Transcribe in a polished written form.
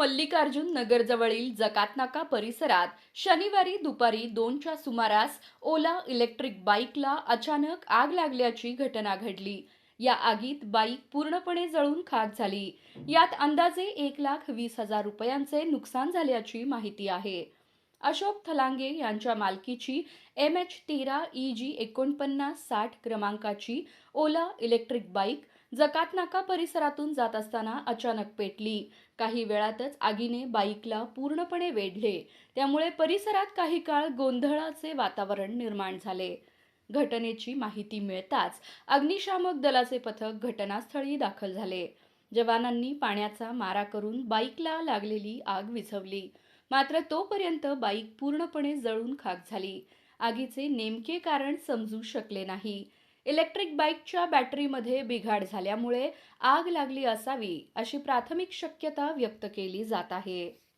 मल्लिकार्जुन नगरजवळील जकातनाका परिसरात शनिवारी दुपारी 2च्या सुमारास ओला इलेक्ट्रिक बाईकला अचानक आग लागल्याची घटना घडली। या आगीत बाईक पूर्णपणे जळून खाक झाली। यात अंदाजे 1,20,000 रुपयांचे नुकसान झाल्याची माहिती आहे। अशोक थलांगे यांच्या मालकीची MH13EG4960 क्रमांकाची ओला इलेक्ट्रिक बाईक जकातनाका परिसरातून जात असताना अचानक पेटली। काही वेळातच आगीने बाईकला पूर्णपणे वेढले, त्यामुळे परिसरात काही काळ गोंधळाचे वातावरण निर्माण झाले। घटनेची माहिती मिळताच अग्निशामक दलाचे पथक घटनास्थळी दाखल झाले। जवानांनी पाण्याचा मारा करून बाईकला लागलेली आग विझवली, मात्र तोपर्यंत बाईक पूर्णपणे जळून खाक झाली। आगीचे नेमके कारण समजू शकले नाही। इलेक्ट्रिक बाईकच्या बॅटरीमध्ये बिघाड झाल्यामुळे आग लागली असावी, अशी प्राथमिक शक्यता व्यक्त केली जात आहे।